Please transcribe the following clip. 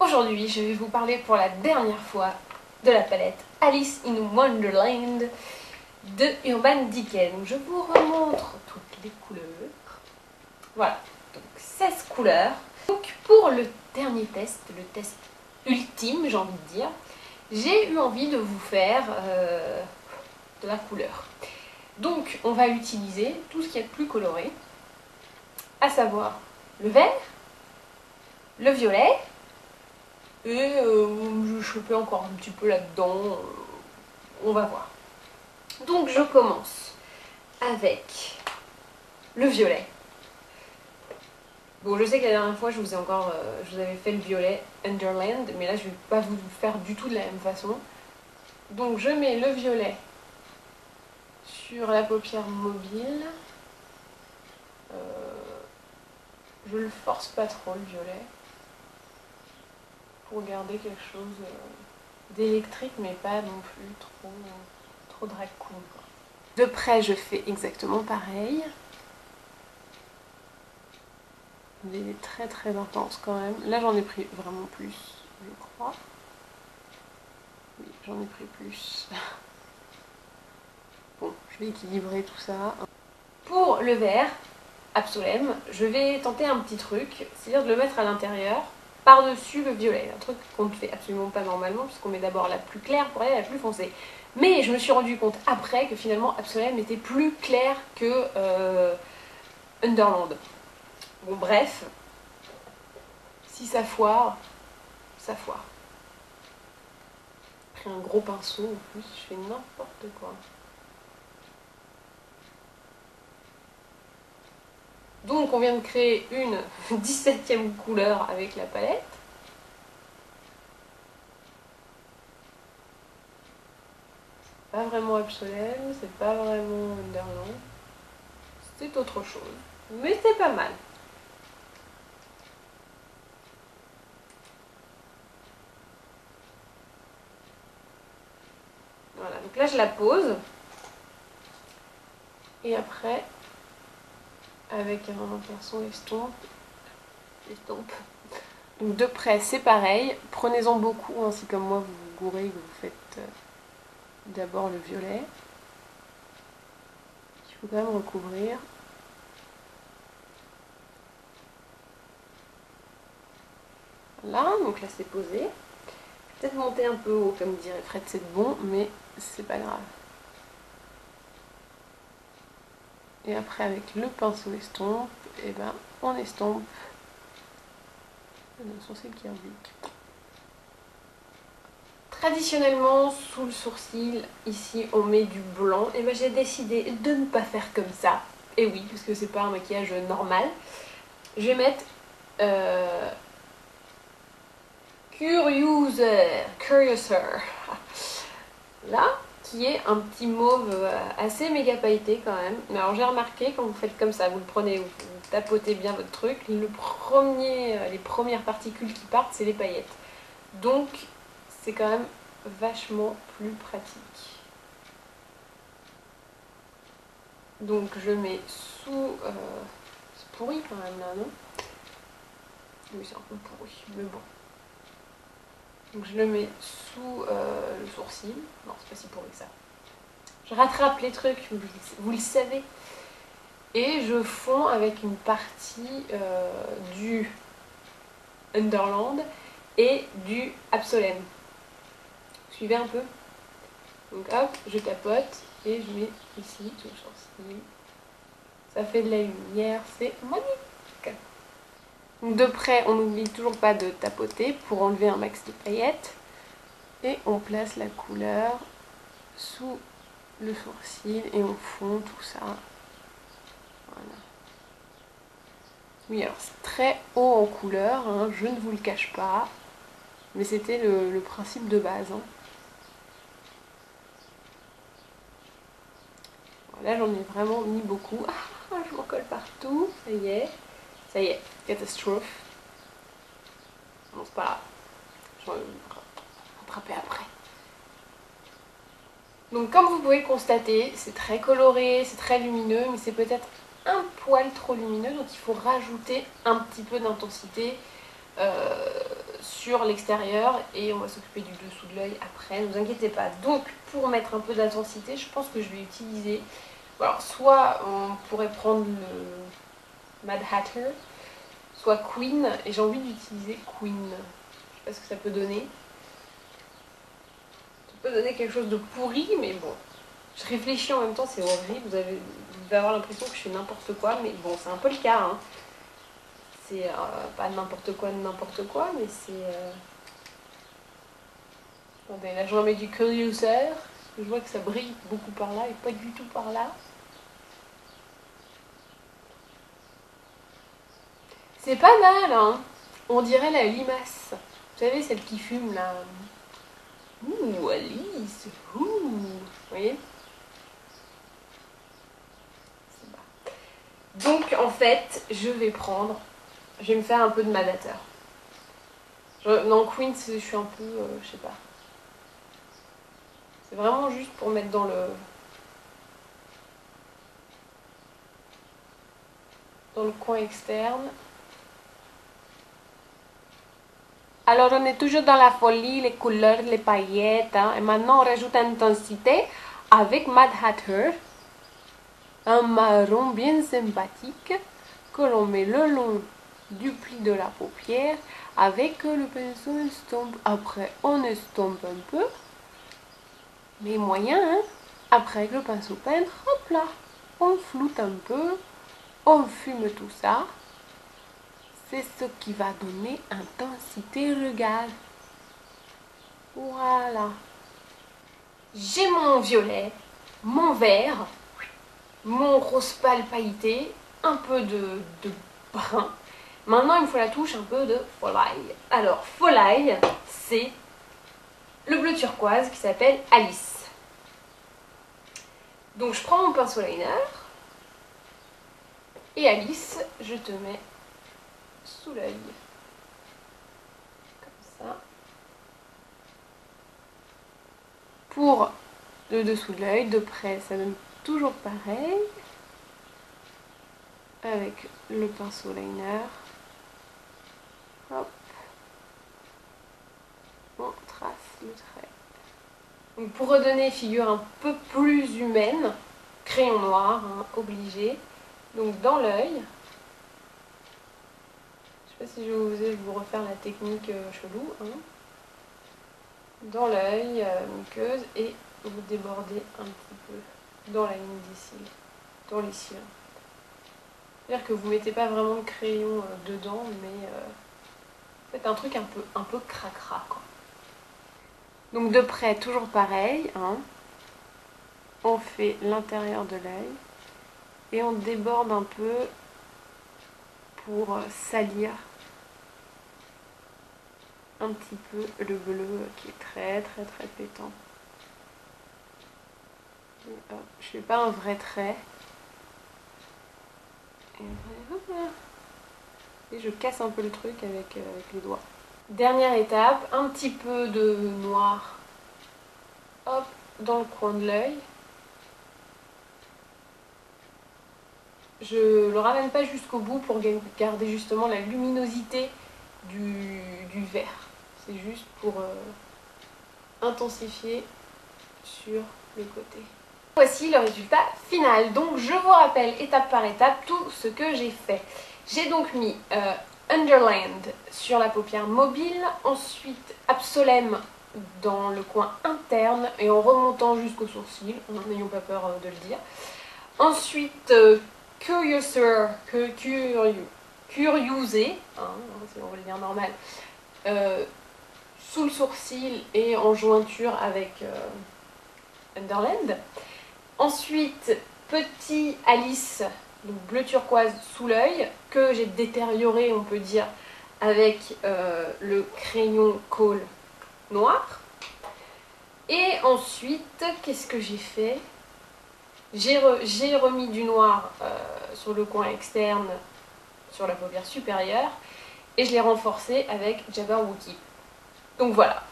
Aujourd'hui, je vais vous parler pour la dernière fois de la palette Alice in Wonderland de Urban Decay. Donc, je vous remontre toutes les couleurs. Voilà, donc 16 couleurs. Donc pour le dernier test, le test ultime, j'ai envie de dire, j'ai eu envie de vous faire de la couleur. Donc on va utiliser tout ce qui est plus coloré, à savoir le vert, le violet, et je vais choper encore un petit peu là-dedans, on va voir. Donc je commence avec le violet. Bon, je sais que la dernière fois je vous avais fait le violet Underland, mais là je ne vais pas vous faire du tout de la même façon. Donc je mets le violet sur la paupière mobile. Je le force pas trop, le violet, pour garder quelque chose d'électrique, mais pas non plus trop drag queen, quoi. De près, je fais exactement pareil. Il est très très intense quand même. Là, j'en ai pris vraiment plus, je crois. Oui, j'en ai pris plus. Bon, je vais équilibrer tout ça. Pour le vert, Absolem, je vais tenter un petit truc, c'est-à-dire de le mettre à l'intérieur, par-dessus le violet. Un truc qu'on ne fait absolument pas normalement, puisqu'on met d'abord la plus claire pour aller à la plus foncée. Mais je me suis rendu compte après que finalement Absolem était plus clair que Underland. Bon, bref, si ça foire, ça foire. J'ai pris un gros pinceau en plus, je fais n'importe quoi. Donc on vient de créer une 17e couleur avec la palette. C'est pas vraiment Absolem, c'est pas vraiment Wonderland. C'est autre chose. Mais c'est pas mal. Voilà, donc là je la pose. Et après, avec un pinceau estompe. Donc de près c'est pareil. Prenez-en beaucoup, hein, si comme moi vous vous gourrez, que vous faites d'abord le violet. Il faut quand même recouvrir. Voilà, donc là c'est posé. Peut-être monter un peu haut, comme dirait Fred, c'est bon, mais c'est pas grave. Et après avec le pinceau estompe, et ben on estompe le sourcil qui indique. Traditionnellement, sous le sourcil, ici on met du blanc, et ben j'ai décidé de ne pas faire comme ça. Et oui, parce que c'est pas un maquillage normal. Je vais mettre Curiouser, là, qui est un petit mauve assez méga pailleté quand même. Mais alors j'ai remarqué, quand vous faites comme ça, vous le prenez, vous tapotez bien votre truc, les premières particules qui partent, c'est les paillettes. Donc c'est quand même vachement plus pratique. Donc je mets sous... c'est pourri quand même là, non? Oui, c'est un peu pourri, mais bon. Donc je le mets sous le sourcil. Non, c'est pas si pourri que ça. Je rattrape les trucs, vous le savez. Et je fonds avec une partie du Underland et du Absolem. Suivez un peu. Donc hop, je tapote et je mets ici sur le sourcil. Ça fait de la lumière, c'est magnifique. Donc de près, on n'oublie toujours pas de tapoter pour enlever un max de paillettes. Et on place la couleur sous le sourcil et on fond tout ça. Voilà. Oui, alors c'est très haut en couleur, hein, je ne vous le cache pas. Mais c'était le principe de base. Hein. Là, j'en ai vraiment mis beaucoup. Ah, je m'en colle partout. Ça y est. Ça y est. Catastrophe. Non, c'est pas grave. Je vais rattraper après. Donc, comme vous pouvez le constater, c'est très coloré, c'est très lumineux, mais c'est peut-être un poil trop lumineux. Donc, il faut rajouter un petit peu d'intensité sur l'extérieur et on va s'occuper du dessous de l'œil après, ne vous inquiétez pas. Donc pour mettre un peu d'intensité, je pense que je vais utiliser, alors soit on pourrait prendre le Mad Hatter, soit Queen, et j'ai envie d'utiliser Queen. Je sais pas ce que ça peut donner. Ça peut donner quelque chose de pourri, mais bon. Je réfléchis en même temps, c'est horrible, vous allez avoir l'impression que je fais n'importe quoi, mais bon, c'est un peu le cas, hein. C'est pas n'importe quoi, mais c'est... Attendez, là je remets du Curioser. Je vois que ça brille beaucoup par là et pas du tout par là. C'est pas mal, hein. On dirait la limace. Vous savez, celle qui fume là. Ouh, Alice. Ouh. Vous voyez? C'est bas. Donc en fait, je vais me faire un peu de madateur. Non, Queen, je suis un peu... je sais pas. C'est vraiment juste pour mettre dans le coin externe. Alors on est toujours dans la folie, les couleurs, les paillettes, hein. Et maintenant on rajoute intensité avec Mad Hatter, un marron bien sympathique que l'on met le long du pli de la paupière avec le pinceau estompe. Après on estompe un peu, mais moyen, hein. Après avec le pinceau peintre, hop là, on floute un peu, on fume tout ça. C'est ce qui va donner intensité, regarde. Voilà. J'ai mon violet, mon vert, mon rose pâle pailleté, un peu de brun. Maintenant, il me faut la touche un peu de volaille. Alors, volaille, c'est le bleu turquoise qui s'appelle Alice. Donc, je prends mon pinceau liner. Et Alice, je te mets sous l'œil. Comme ça. Pour le dessous de l'œil, de près, ça donne toujours pareil. Avec le pinceau liner. Hop. On trace le trait. Donc pour redonner figure un peu plus humaine, crayon noir, hein, obligé. Donc dans l'œil. Je sais pas si je vais oser vous refaire la technique chelou. Hein. Dans l'œil, muqueuse, et vous débordez un petit peu dans la ligne des cils, dans les cils. C'est-à-dire que vous mettez pas vraiment le crayon dedans, mais faites un truc un peu cracra, quoi. Donc de près, toujours pareil, hein. On fait l'intérieur de l'œil et on déborde un peu pour salir un petit peu le bleu qui est très pétant. Et hop, je fais pas un vrai trait. Et je casse un peu le truc avec les doigts. Dernière étape, un petit peu de noir, hop, dans le coin de l'œil. Je le ramène pas jusqu'au bout pour garder justement la luminosité du vert. C'est juste pour intensifier sur les côtés. Voici le résultat final. Donc je vous rappelle étape par étape tout ce que j'ai fait. J'ai donc mis Underland sur la paupière mobile, ensuite Absolem dans le coin interne et en remontant jusqu'au sourcil, n'ayons pas peur de le dire. Ensuite Curiouser, hein, si on veut le dire normal, sous le sourcil et en jointure avec Underland. Ensuite, petit Alice, donc bleu turquoise sous l'œil, que j'ai détérioré, on peut dire, avec le crayon Kohl noir. Et ensuite, qu'est-ce que j'ai fait? J'ai remis du noir sur le coin externe, sur la paupière supérieure, et je l'ai renforcé avec Jabberwocky. Donc voilà,